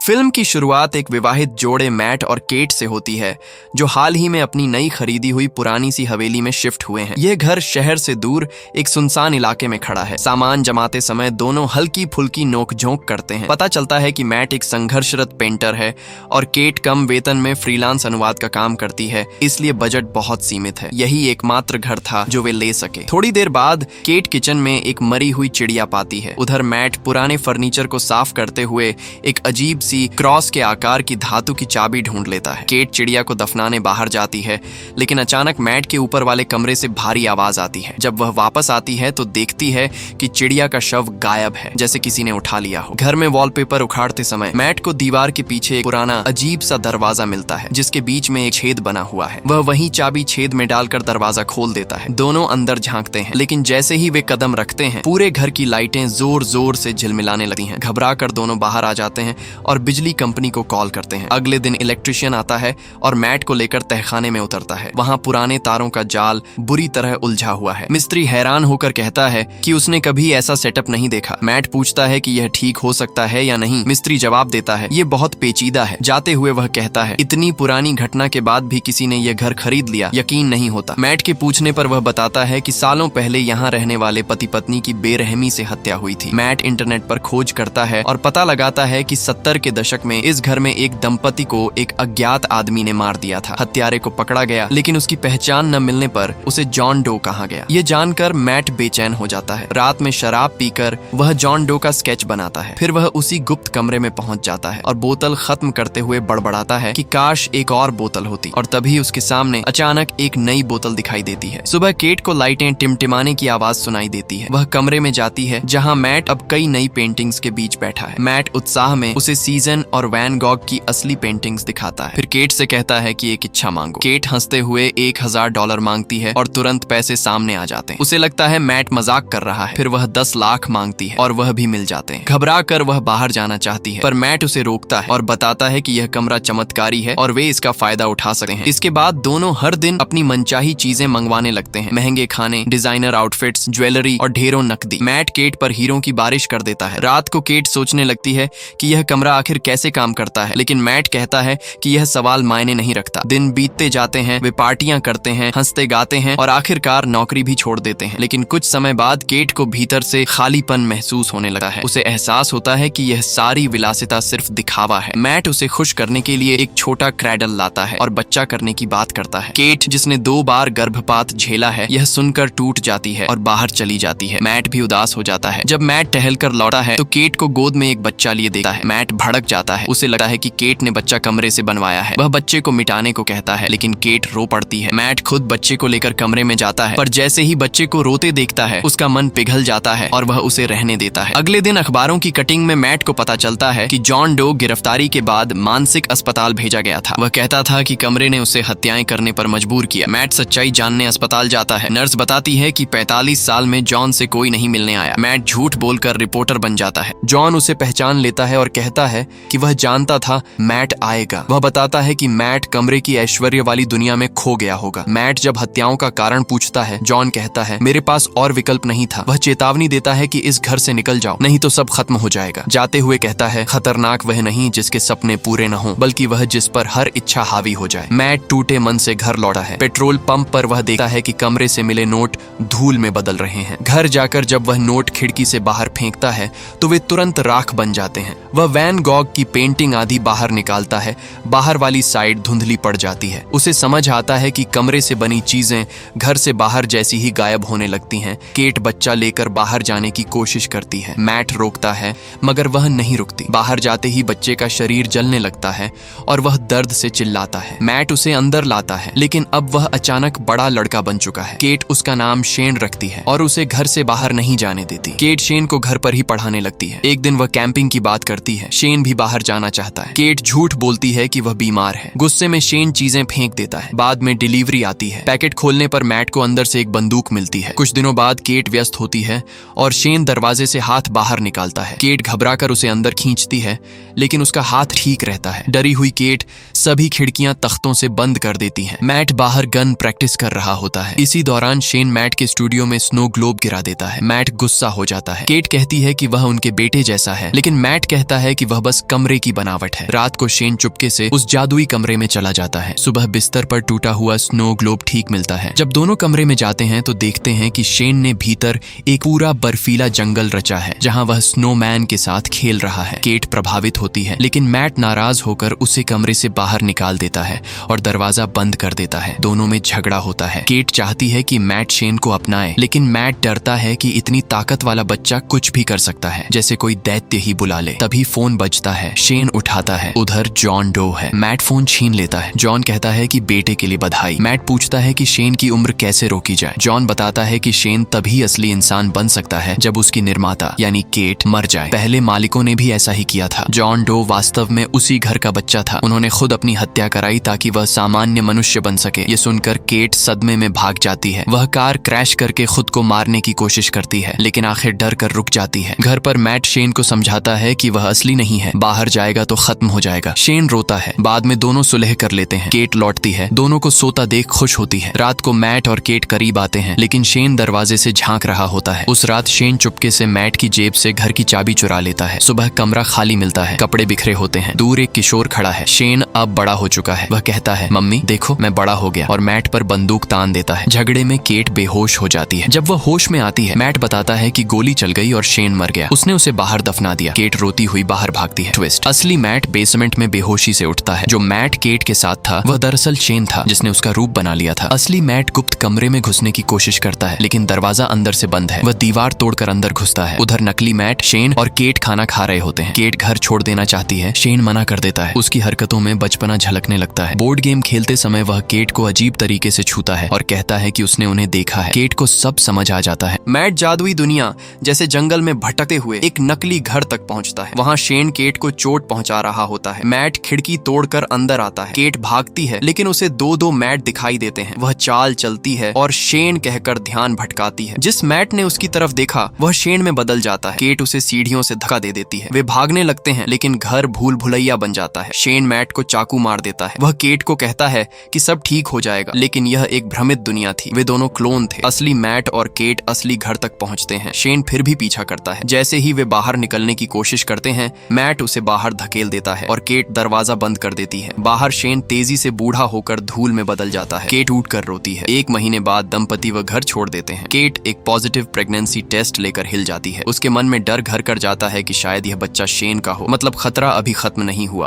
Film की शुरुआत एक विवाहित जोड़े मैट और केट से होती है, जो हाल ही में अपनी नई खरीदी हुई पुरानी सी हवेली में शिफ्ट हुए हैं। यह घर शहर से दूर एक सुनसान इलाके में खड़ा है। सामान जमाते समय दोनों हल्की फुल्की नोक-झोंक करते हैं। पता चलता है कि मैट एक संघर्षरत पेंटर है और केट कम वेतन में फ्रीलांस अनुवाद का काम करती है, इसलिए बजट बहुत सीमित है। यही एकमात्र घर था जो वे ले सके। थोड़ी देर बाद केट किचन में एक मरी हुई चिड़िया पाती है। उधर मैट पुराने फर्नीचर को साफ करते हुए एक अजीब सी क्रॉस के आकार की धातु की चाबी ढूंढ लेता है। केट चिड़िया को दफनाने बाहर जाती है, लेकिन अचानक मैट के ऊपर वाले कमरे से भारी आवाज आती है। जब वह वापस आती है तो देखती है कि चिड़िया का शव गायब है, जैसे किसी ने उठा लिया हो। घर में वॉलपेपर उखाड़ते समय मैट को दीवार के पीछे एक पुराना अजीब सा दरवाजा मिलता है, जिसके बीच में एक छेद बना हुआ है। वह वही चाबी छेद में डालकर दरवाजा खोल देता है। दोनों अंदर झांकते हैं, लेकिन जैसे ही वे कदम रखते हैं, पूरे घर की लाइटें जोर जोर से झिलमिलाने लगती हैं। घबरा कर दोनों बाहर आ जाते हैं और बिजली कंपनी को कॉल करते हैं। अगले दिन इलेक्ट्रिशियन आता है और मैट को लेकर तहखाने में उतरता है। वहां पुराने तारों का जाल बुरी तरह उलझा हुआ है। मिस्त्री हैरान होकर कहता है कि उसने कभी ऐसा सेटअप नहीं देखा। मैट पूछता है कि यह ठीक हो सकता है या नहीं। मिस्त्री जवाब देता है, ये बहुत पेचीदा है। जाते हुए वह कहता है, इतनी पुरानी घटना के बाद भी किसी ने यह घर खरीद लिया, यकीन नहीं होता। मैट के पूछने पर वह बताता है कि सालों पहले यहाँ रहने वाले पति पत्नी की बेरहमी से हत्या हुई थी। मैट इंटरनेट पर खोज करता है और पता लगाता है कि 70 के दशक में इस घर में एक दंपति को एक अज्ञात आदमी ने मार दिया था। हत्यारे को पकड़ा गया, लेकिन उसकी पहचान न मिलने पर उसे जॉन डो कहा गया। ये जानकर मैट बेचैन हो जाता है। रात में शराब पीकर वह जॉन डो का स्केच बनाता है। फिर वह उसी गुप्त कमरे में पहुंच जाता है और बोतल खत्म करते हुए बड़बड़ाता है कि काश एक और बोतल होती। और तभी उसके सामने अचानक एक नई बोतल दिखाई देती है। सुबह केट को लाइटें टिमटिमाने की आवाज सुनाई देती है। वह कमरे में जाती है जहाँ मैट अब कई नई पेंटिंग्स के बीच बैठा है। मैट उत्साह में उसे सीजन और वैन गॉग की असली पेंटिंग्स दिखाता है। फिर केट से कहता है कि एक इच्छा मांगो। केट हंसते हुए $1000 मांगती है और तुरंत पैसे सामने आ जाते हैं। उसे लगता है मैट मजाक कर रहा है। फिर वह 10 लाख मांगती है और वह भी मिल जाते हैं। घबरा कर वह बाहर जाना चाहती है, पर मैट उसे रोकता है और बताता है कि यह कमरा चमत्कारी है और वे इसका फायदा उठा सकते हैं। इसके बाद दोनों हर दिन अपनी मनचाही चीजें मंगवाने लगते हैं। महंगे खाने, डिजाइनर आउटफिट्स, ज्वेलरी और ढेरों नकदी। मैट केट पर हीरों की बारिश कर देता है। रात को केट सोचने लगती है कि यह कमरा आखिर कैसे काम करता है, लेकिन मैट कहता है कि यह सवाल मायने नहीं रखता। दिन बीतते जाते हैं, वे पार्टियां करते हैं, हंसते गाते हैं और आखिरकार नौकरी भी छोड़ देते हैं। लेकिन कुछ समय बाद केट को भीतर से खालीपन महसूस होने लगा है। उसे एहसास होता है कि यह सारी विलासिता सिर्फ दिखावा है। मैट उसे खुश करने के लिए एक छोटा क्रैडल लाता है और बच्चा करने की बात करता है। केट, जिसने 2 बार गर्भपात झेला है, यह सुनकर टूट जाती है और बाहर चली जाती है। मैट भी उदास हो जाता है। जब मैट टहलकर लौटा है तो केट को गोद में एक बच्चा लिए देखता है। मैट भड़क जाता है। उसे लगता है कि केट ने बच्चा कमरे से बनवाया है। वह बच्चे को मिटाने को कहता है, लेकिन केट रो पड़ती है। मैट खुद बच्चे को लेकर कमरे में जाता है, पर जैसे ही बच्चे को रोते देखता है, उसका मन पिघल जाता है और वह उसे रहने देता है। अगले दिन अखबारों की कटिंग में मैट को पता चलता है कि जॉन डो गिरफ्तारी के बाद मानसिक अस्पताल भेजा गया था। वह कहता था कि कमरे ने उसे हत्याएं करने पर मजबूर किया। मैट सच्चाई जानने अस्पताल जाता है। नर्स बताती है कि 45 साल में जॉन से कोई नहीं मिलने आया। मैट झूठ बोलकर रिपोर्टर बन जाता है। जॉन उसे पहचान लेता है और कहता है कि वह जानता था मैट आएगा। वह बताता है कि मैट कमरे की ऐश्वर्य वाली दुनिया में खो गया होगा। मैट जब हत्याओं का कारण पूछता है, जॉन कहता है, मेरे पास और विकल्प नहीं था। वह चेतावनी देता है कि इस घर से निकल जाओ, नहीं तो सब खत्म हो जाएगा। जाते हुए कहता है, खतरनाक वह नहीं जिसके सपने पूरे न हो, बल्कि वह जिस पर हर इच्छा हावी हो जाए। मैट टूटे मन से घर लौटा है। पेट्रोल पंप पर वह देखता है कि कमरे से मिले नोट धूल में बदल रहे हैं। घर जाकर जब वह नोट खिड़की से बाहर फेंकता है तो वे तुरंत राख बन जाते हैं। वह वैन गॉग की पेंटिंग आदि बाहर निकालता है। बाहर वाली साइड धुंधली पड़ जाती है। उसे समझ आता है कि कमरे से बनी चीजें घर से बाहर जैसी ही गायब होने लगती हैं। केट बच्चा लेकर बाहर जाने की कोशिश करती है। मैट रोकता है, मगर वह नहीं रुकती। बाहर जाते ही बच्चे का शरीर जलने लगता है और वह दर्द से चिल्लाता है। मैट उसे अंदर लाता है, लेकिन अब वह अचानक बड़ा लड़का बन चुका है। केट उसका नाम शेन रखती है और उसे घर से बाहर नहीं जाने देती। केट शेन को घर पर ही पढ़ाने लगती है। एक दिन वह कैंपिंग की बात करती है। शेन भी बाहर जाना चाहता है। केट झूठ बोलती है कि वह बीमार है। गुस्से में शेन चीजें फेंक देता है। बाद में डिलीवरी आती है। पैकेट खोलने पर मैट को अंदर से एक बंदूक मिलती है। कुछ दिनों बाद केट व्यस्त होती है और शेन दरवाजे से हाथ बाहर निकालता है। केट घबराकर उसे अंदर खींचती है, लेकिन उसका हाथ ठीक रहता है। डरी हुई केट सभी खिड़कियां तख्तों से बंद कर देती हैं। मैट बाहर गन प्रैक्टिस कर रहा होता है। इसी दौरान शेन मैट के स्टूडियो में स्नो ग्लोब गिरा देता है। मैट गुस्सा हो जाता है। केट कहती है कि वह उनके बेटे जैसा है, लेकिन मैट कहता है कि वह बस कमरे की बनावट है। रात को शेन चुपके से उस जादुई कमरे में चला जाता है। सुबह बिस्तर पर टूटा हुआ स्नो ग्लोब ठीक मिलता है। जब दोनों कमरे में जाते हैं तो देखते हैं कि शेन ने भीतर एक पूरा बर्फीला जंगल रचा है जहां वह स्नोमैन के साथ खेल रहा है। केट प्रभावित होती है, लेकिन मैट नाराज होकर उसे कमरे से बाहर निकाल देता है और दरवाजा बंद कर देता है। दोनों में झगड़ा होता है। केट चाहती है कि मैट शेन को अपनाए, लेकिन मैट डरता है कि इतनी ताकत वाला बच्चा कुछ भी कर सकता है, जैसे कोई दैत्य ही बुला ले। तभी फोन बजता है। शेन उठाता है। उधर जॉन डो है। मैट फोन छीन लेता है। जॉन कहता है कि बेटे के लिए बधाई। मैट पूछता है कि शेन की उम्र कैसे रोकी जाए। जॉन बताता है कि शेन तभी असली इंसान बन सकता है जब उसकी निर्माता यानी केट मर जाए। पहले मालिकों ने भी ऐसा ही किया था। जॉन डो वास्तव में उसी घर का बच्चा था। उन्होंने खुद अपनी हत्या कराई ताकि वह सामान्य मनुष्य बन सके। ये सुनकर केट सदमे में भाग जाती है। वह कार क्रैश करके खुद को मारने की कोशिश करती है, लेकिन आखिर डर कर रुक जाती है। घर पर मैट शेन को समझाता है कि वह असली नहीं है, बाहर जाएगा तो खत्म हो जाएगा। शेन रोता है। बाद में दोनों सुलह कर लेते हैं। केट लौटती है। दोनों को सोता देख खुश होती है। रात को मैट और केट करीब आते हैं, लेकिन शेन दरवाजे से झांक रहा होता है। उस रात शेन चुपके से मैट की जेब से घर की चाबी चुरा लेता है। सुबह कमरा खाली मिलता है। कपड़े बिखरे होते हैं। दूर एक किशोर खड़ा है। शेन अब बड़ा हो चुका है। वह कहता है, मम्मी देखो मैं बड़ा हो गया, और मैट पर बंदूक तान देता है। झगड़े में केट बेहोश हो जाती है। जब वह होश में आती है, मैट बताता है कि गोली चल गई और शेन मर गया। उसने उसे बाहर दफना दिया। केट रोती हुई बाहर भागती है। ट्विस्ट, असली मैट बेसमेंट में बेहोशी से उठता है। जो मैट केट के साथ था वह दरअसल शेन था, जिसने उसका रूप बना लिया था। असली मैट गुप्त कमरे में घुसने की कोशिश करता है, लेकिन दरवाजा अंदर से बंद है। वह दीवार तोड़कर अंदर घुसता है। उधर नकली मैट, शेन और केट खाना खा रहे होते हैं। केट घर छोड़ देना चाहती है। शेन मना कर देता है। उसकी हरकतों में बचपना झलकने लगता है। बोर्ड गेम खेलते समय वह केट को अजीब तरीके से छूता है और कहता है कि उसने उन्हें देखा है। केट को सब समझ आ जाता है। मैट जादुई दुनिया जैसे जंगल में भटकते हुए एक नकली घर तक पहुंचता है। वहां शेन केट को चोट पहुंचा रहा होता है। मैट खिड़की तोड़कर अंदर आता है। केट भागती है, लेकिन उसे दो मैट दिखाई देते हैं। वह चाल चलती है और शेन कहकर ध्यान भटकाती है। जिस मैट ने उसकी तरफ देखा वह शेन में बदल जाता है। केट उसे सीढ़ियों से धक्का दे देती है। वे भागने लगते हैं, लेकिन घर भूल भुलैया बन जाता है। शेन मैट को चाकू मार देता है। वह केट को कहता है कि सब ठीक हो जाएगा, लेकिन यह एक भ्रमित दुनिया थी। वे दोनों क्लोन थे। असली मैट और केट असली घर तक पहुंचते हैं। शेन फिर भी पीछा करता है। जैसे ही वे बाहर निकलने की कोशिश करते हैं, मैट उसे बाहर धकेल देता है और केट दरवाजा बंद कर देती है। बाहर शेन तेजी से बूढ़ा होकर धूल में बदल जाता है। केट उठ कर रोती है। 1 महीने बाद दंपति वह घर छोड़ देते हैं। केट एक पॉजिटिव प्रेगनेंसी टेस्ट लेकर हिल जाती है। उसके मन में डर घर कर जाता है कि शायद यह बच्चा शेन का हो, मतलब खतरा अभी खत्म नहीं हुआ।